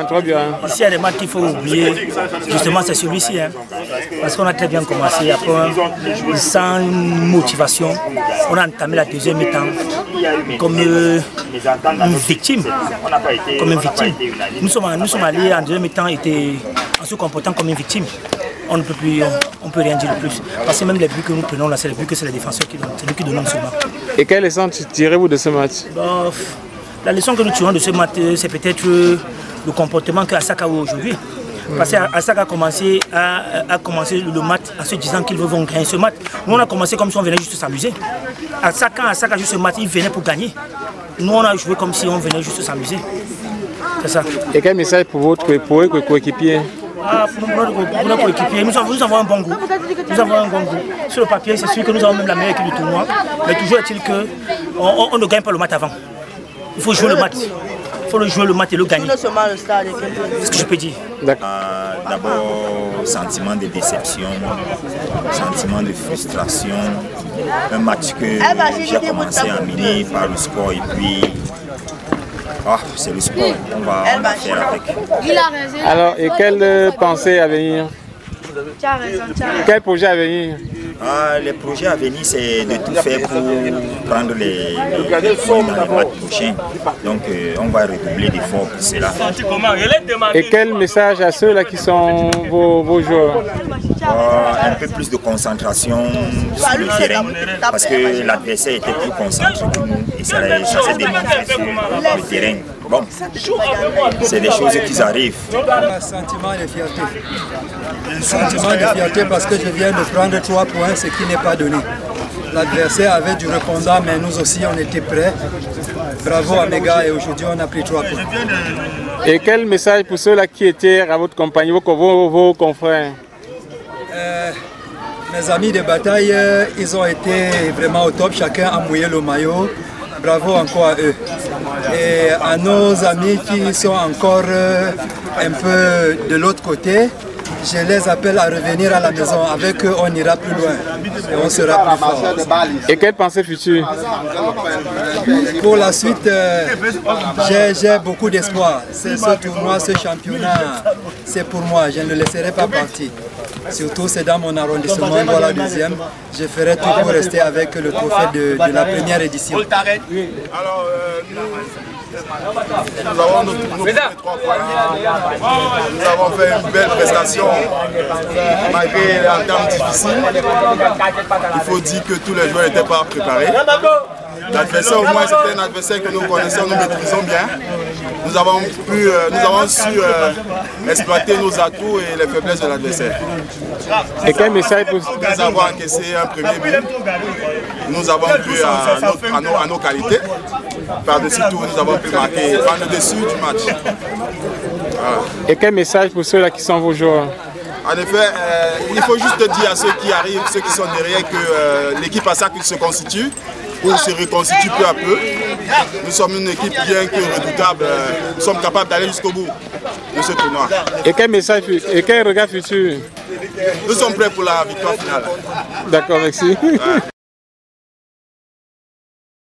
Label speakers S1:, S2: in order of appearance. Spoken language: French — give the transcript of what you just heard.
S1: Très bien.
S2: Ici, il y a des matchs qu'il faut oublier. Justement, c'est celui-ci. Hein. Parce qu'on a très bien commencé. Après, sans motivation, on a entamé la deuxième mi-temps comme une victime. Nous sommes allés en deuxième mi-temps en se comportant comme une victime. On ne peut plus, on peut rien dire de plus. Parce que même les buts que nous prenons là, c'est les buts que c'est les défenseurs qui donnent. C'est nous qui donnons ce match.
S1: Et quelle leçon tirez-vous de ce match?
S2: La leçon que nous tirons de ce match, c'est peut-être le comportement qu'Asaka a aujourd'hui. Parce qu'Asaka a commencé le match en se disant qu'ils vont gagner ce match. Nous, on a commencé comme si on venait juste s'amuser. Quand Asaka joue ce match, il venait pour gagner. Nous, on a joué comme si on venait juste s'amuser. C'est ça.
S1: Et quel message pour votre coéquipier?
S2: Pour nos coéquipiers, nous avons un bon goût. Nous avons un bon goût. Sur le papier, c'est sûr que nous avons même la meilleure équipe du tournoi. Mais toujours est-il qu'on ne gagne pas le match avant. Il faut jouer le match. Il faut jouer le match et le gagner. C'est ce que je peux dire.
S3: D'abord, sentiment de déception, sentiment de frustration. Un match que j'ai commencé à mener par le sport et puis c'est le sport. On va faire avec.
S1: Alors, et quelle pensée à venir? Quel projet à venir?
S3: Les projets à venir, c'est de tout faire pour prendre les points dans les matchs prochains. Donc, on va redoubler d'efforts pour cela.
S1: Et quel message à ceux-là qui sont vos joueurs?
S3: Un peu plus de concentration sur le terrain, parce que l'adversaire était plus concentré que nous et ça s'est démontré sur le terrain. Bon, c'est des choses qui arrivent.
S4: Un sentiment de fierté. Un sentiment de fierté parce que je viens de prendre 3 points, ce qui n'est pas donné. L'adversaire avait du répondant, mais nous aussi on était prêts. Bravo à mes gars et aujourd'hui on a pris 3 points.
S1: Et quel message pour ceux-là qui étaient à votre compagnie, vos confrères?
S4: Mes amis de bataille, ils ont été vraiment au top, chacun a mouillé le maillot. Bravo encore à eux. Et à nos amis qui sont encore un peu de l'autre côté, je les appelle à revenir à la maison. Avec eux, on ira plus loin et on sera plus fort.
S1: Et quelle pensée future?
S4: Pour la suite, j'ai beaucoup d'espoir. Ce tournoi, ce championnat, c'est pour moi. Je ne le laisserai pas partir. Surtout, c'est dans mon arrondissement, dans la deuxième. Je ferai tout pour rester avec le trophée de la première édition.
S5: Alors, nous avons nos premiers 3 points. Nous avons fait une belle prestation, malgré un temps difficile. Il faut dire que tous les joueurs n'étaient pas préparés. L'adversaire, au moins, c'était un adversaire que nous connaissons, nous maîtrisons bien. Nous avons su exploiter nos atouts et les faiblesses de l'adversaire.
S1: Et quel message pour...
S5: Après avoir encaissé un premier but, nous avons pu à nos qualités. Par-dessus tout, nous avons pu marquer par le dessus du match. Voilà.
S1: Et quel message pour ceux-là qui sont vos joueurs?
S5: En effet, il faut juste dire à ceux qui arrivent, ceux qui sont derrière, que l'équipe Asaka se constitue ou se reconstitue peu à peu. Nous sommes une équipe bien que redoutable. Nous sommes capables d'aller jusqu'au bout de ce tournoi.
S1: Et quel message et quel regard futur?
S5: Nous sommes prêts pour la victoire finale.
S1: D'accord, merci. Ouais.